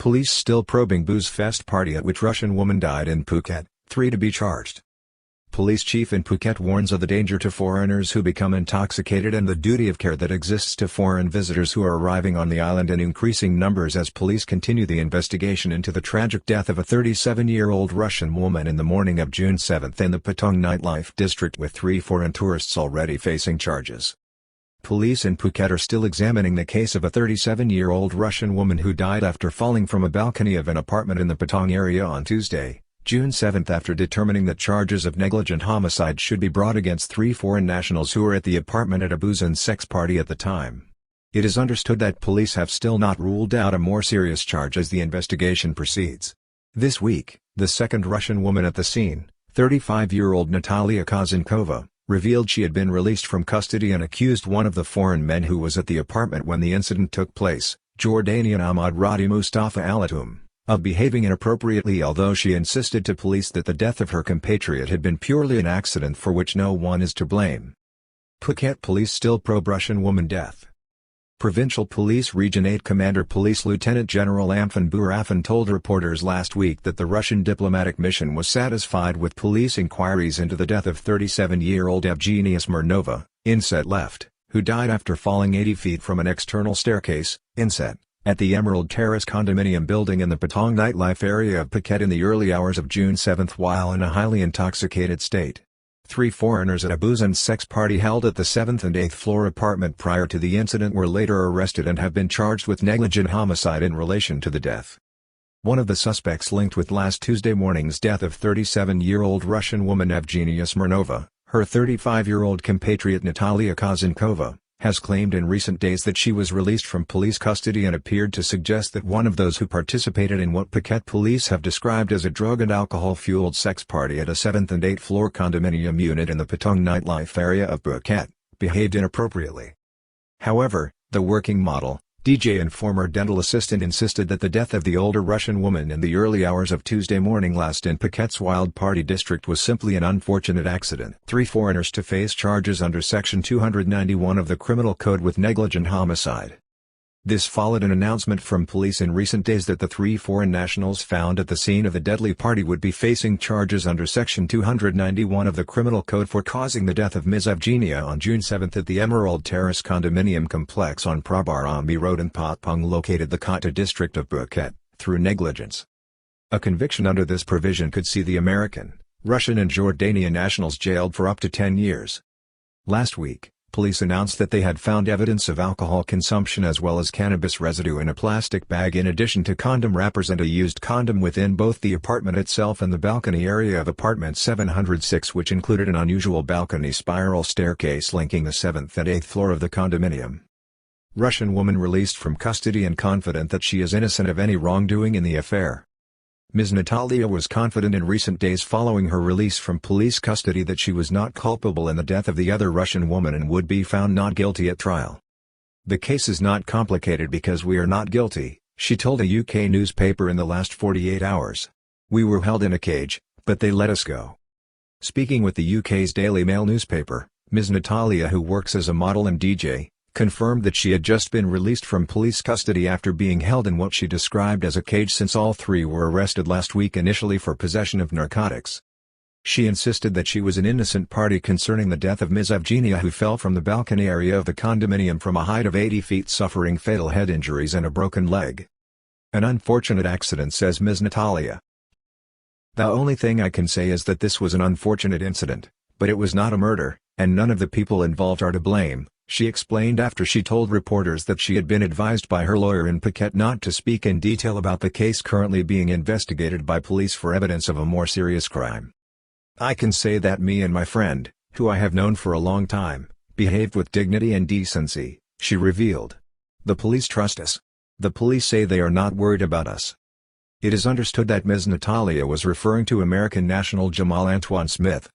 Police still probing booze fest party at which Russian woman died in Phuket, 3 to be charged. Police chief in Phuket warns of the danger to foreigners who become intoxicated and the duty of care that exists to foreign visitors who are arriving on the island in increasing numbers as police continue the investigation into the tragic death of a 37-year-old Russian woman in the morning of June 7 in the Patong nightlife district, with 3 foreign tourists already facing charges. Police in Phuket are still examining the case of a 37-year-old Russian woman who died after falling from a balcony of an apartment in the Patong area on Tuesday, June 7, after determining that charges of negligent homicide should be brought against 3 foreign nationals who were at the apartment at a booze and sex party at the time. It is understood that police have still not ruled out a more serious charge as the investigation proceeds. This week, the second Russian woman at the scene, 35-year-old Natalia Kozenkova, revealed she had been released from custody and accused one of the foreign men who was at the apartment when the incident took place, Jordanian Ahmad Radi Mustafa Alatum, of behaving inappropriately, although she insisted to police that the death of her compatriot had been purely an accident for which no one is to blame. Phuket police still probe Russian woman death. Provincial Police Region 8 Commander Police Lieutenant General Amphan Burafin told reporters last week that the Russian diplomatic mission was satisfied with police inquiries into the death of 37-year-old Evgenia Smirnova, inset left, who died after falling 80 feet from an external staircase, inset, at the Emerald Terrace condominium building in the Patong nightlife area of Phuket in the early hours of June 7 while in a highly intoxicated state. 3 foreigners at a booze and sex party held at the 7th and 8th floor apartment prior to the incident were later arrested and have been charged with negligent homicide in relation to the death. One of the suspects linked with last Tuesday morning's death of 37-year-old Russian woman Evgenia Smirnova, her 35-year-old compatriot Natalia Kozenkova, has claimed in recent days that she was released from police custody and appeared to suggest that one of those who participated in what Phuket police have described as a drug and alcohol-fueled sex party at a 7th and 8th floor condominium unit in the Patong nightlife area of Phuket, behaved inappropriately. However, the working model, DJ and former dental assistant insisted that the death of the older Russian woman in the early hours of Tuesday morning last in Phuket's Wild Party district was simply an unfortunate accident. 3 foreigners to face charges under Section 291 of the Criminal Code with negligent homicide. This followed an announcement from police in recent days that the 3 foreign nationals found at the scene of the deadly party would be facing charges under Section 291 of the Criminal Code for causing the death of Ms. Evgenia on June 7 at the Emerald Terrace condominium complex on Prabarambi Road in Patong, located the Kota district of Phuket, through negligence. A conviction under this provision could see the American, Russian and Jordanian nationals jailed for up to 10 years. Last week, police announced that they had found evidence of alcohol consumption as well as cannabis residue in a plastic bag in addition to condom wrappers and a used condom within both the apartment itself and the balcony area of apartment 706, which included an unusual balcony spiral staircase linking the 7th and 8th floor of the condominium. Russian woman released from custody and confident that she is innocent of any wrongdoing in the affair. Ms. Natalia was confident in recent days following her release from police custody that she was not culpable in the death of the other Russian woman and would be found not guilty at trial. "The case is not complicated because we are not guilty," she told a UK newspaper in the last 48 hours. "We were held in a cage, but they let us go." Speaking with the UK's Daily Mail newspaper, Ms. Natalia, who works as a model and DJ, confirmed that she had just been released from police custody after being held in what she described as a cage since all 3 were arrested last week initially for possession of narcotics. She insisted that she was an innocent party concerning the death of Ms. Evgenia, who fell from the balcony area of the condominium from a height of 80 feet suffering fatal head injuries and a broken leg. "An unfortunate accident," says Ms. Natalia. "The only thing I can say is that this was an unfortunate incident, but it was not a murder, and none of the people involved are to blame," she explained after she told reporters that she had been advised by her lawyer in Phuket not to speak in detail about the case currently being investigated by police for evidence of a more serious crime. "I can say that me and my friend, who I have known for a long time, behaved with dignity and decency," she revealed. "The police trust us. The police say they are not worried about us." It is understood that Ms. Natalia was referring to American national Jamal Antoine Smith.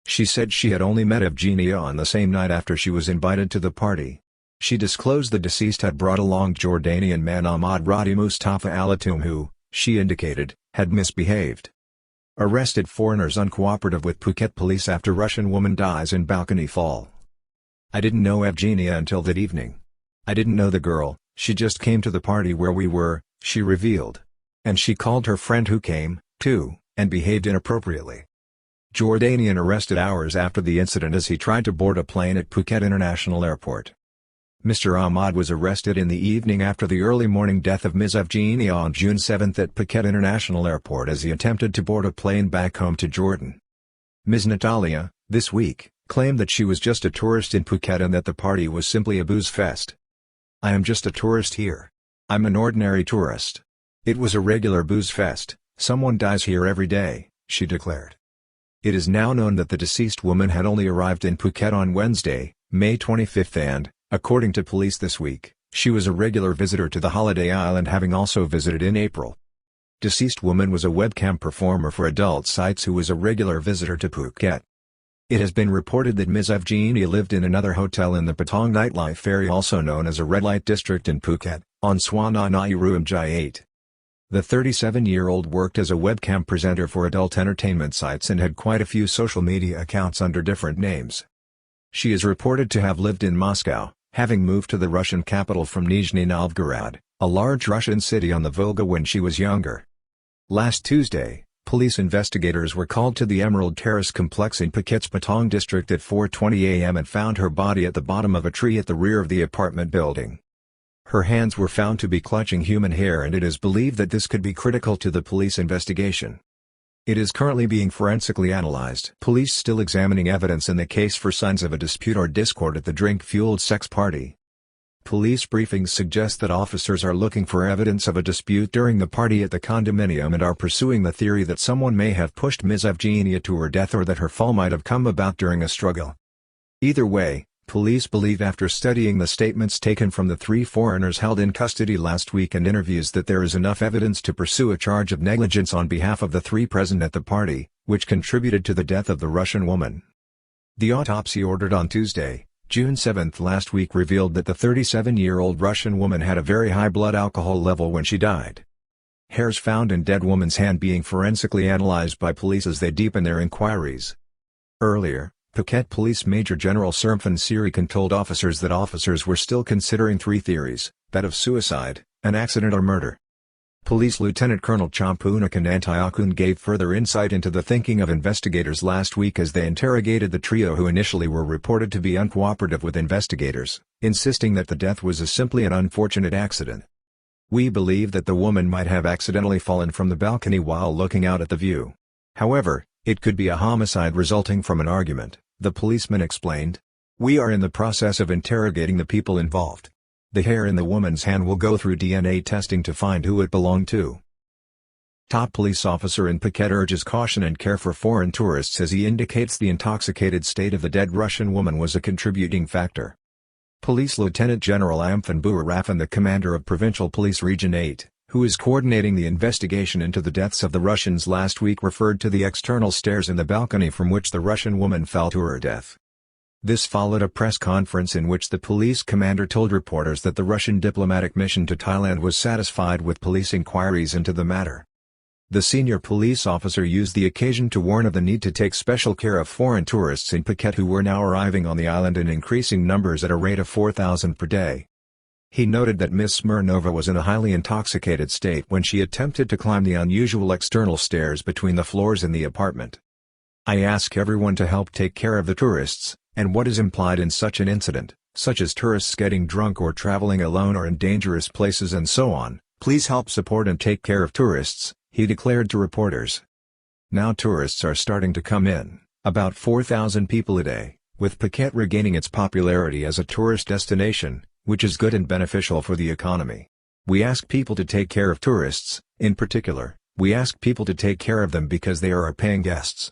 She said she had only met Evgenia on the same night after she was invited to the party. She disclosed the deceased had brought along Jordanian man Ahmad Radi Mustafa Alatum, who, she indicated, had misbehaved. Arrested foreigners uncooperative with Phuket police after Russian woman dies in balcony fall. "I didn't know Evgenia until that evening. I didn't know the girl, she just came to the party where we were, she revealed. And she called her friend who came, too, and behaved inappropriately. Jordanian arrested hours after the incident as he tried to board a plane at Phuket International Airport. Mr. Ahmad was arrested in the evening after the early morning death of Ms. Evgenia on June 7 at Phuket International Airport as he attempted to board a plane back home to Jordan. Ms. Natalia, this week, claimed that she was just a tourist in Phuket and that the party was simply a booze fest. "I am just a tourist here. I'm an ordinary tourist. It was a regular booze fest, someone dies here every day," she declared. It is now known that the deceased woman had only arrived in Phuket on Wednesday, May 25 and, according to police this week, she was a regular visitor to the holiday island, having also visited in April. Deceased woman was a webcam performer for adult sites who was a regular visitor to Phuket. It has been reported that Ms. Evgenia lived in another hotel in the Patong nightlife area, also known as a red light district in Phuket, on Swananayi Ruamjai 8. The 37-year-old worked as a webcam presenter for adult entertainment sites and had quite a few social media accounts under different names. She is reported to have lived in Moscow, having moved to the Russian capital from Nizhny Novgorod, a large Russian city on the Volga, when she was younger. Last Tuesday, police investigators were called to the Emerald Terrace complex in Phuket's Patong district at 4:20 a.m. and found her body at the bottom of a tree at the rear of the apartment building. Her hands were found to be clutching human hair, and it is believed that this could be critical to the police investigation. It is currently being forensically analyzed. Police still examining evidence in the case for signs of a dispute or discord at the drink-fueled sex party. Police briefings suggest that officers are looking for evidence of a dispute during the party at the condominium and are pursuing the theory that someone may have pushed Ms. Evgenia to her death or that her fall might have come about during a struggle. Either way, police believe after studying the statements taken from the 3 foreigners held in custody last week and interviews that there is enough evidence to pursue a charge of negligence on behalf of the 3 present at the party, which contributed to the death of the Russian woman. The autopsy ordered on Tuesday, June 7 last week revealed that the 37-year-old Russian woman had a very high blood alcohol level when she died. Hairs found in dead woman's hand being forensically analyzed by police as they deepen their inquiries. Earlier, Phuket Police Major General Sermphon Sirikan told officers that officers were still considering 3 theories, that of suicide, an accident or murder. Police Lieutenant Colonel Champunakan Antayakun gave further insight into the thinking of investigators last week as they interrogated the trio who initially were reported to be uncooperative with investigators, insisting that the death was simply an unfortunate accident. "We believe that the woman might have accidentally fallen from the balcony while looking out at the view. However, it could be a homicide resulting from an argument," the policeman explained. "We are in the process of interrogating the people involved. The hair in the woman's hand will go through DNA testing to find who it belonged to." Top police officer in Phuket urges caution and care for foreign tourists as he indicates the intoxicated state of the dead Russian woman was a contributing factor. Police Lieutenant General Amphan Buarafan, the commander of Provincial Police Region 8, who is coordinating the investigation into the deaths of the Russians last week, referred to the external stairs in the balcony from which the Russian woman fell to her death. This followed a press conference in which the police commander told reporters that the Russian diplomatic mission to Thailand was satisfied with police inquiries into the matter. The senior police officer used the occasion to warn of the need to take special care of foreign tourists in Phuket who were now arriving on the island in increasing numbers at a rate of 4,000 per day. He noted that Ms. Smirnova was in a highly intoxicated state when she attempted to climb the unusual external stairs between the floors in the apartment. "I ask everyone to help take care of the tourists, and what is implied in such an incident, such as tourists getting drunk or traveling alone or in dangerous places and so on, please help support and take care of tourists," he declared to reporters. Now tourists are starting to come in, about 4,000 people a day, with Phuket regaining its popularity as a tourist destination, which is good and beneficial for the economy. "We ask people to take care of tourists, in particular, we ask people to take care of them because they are our paying guests.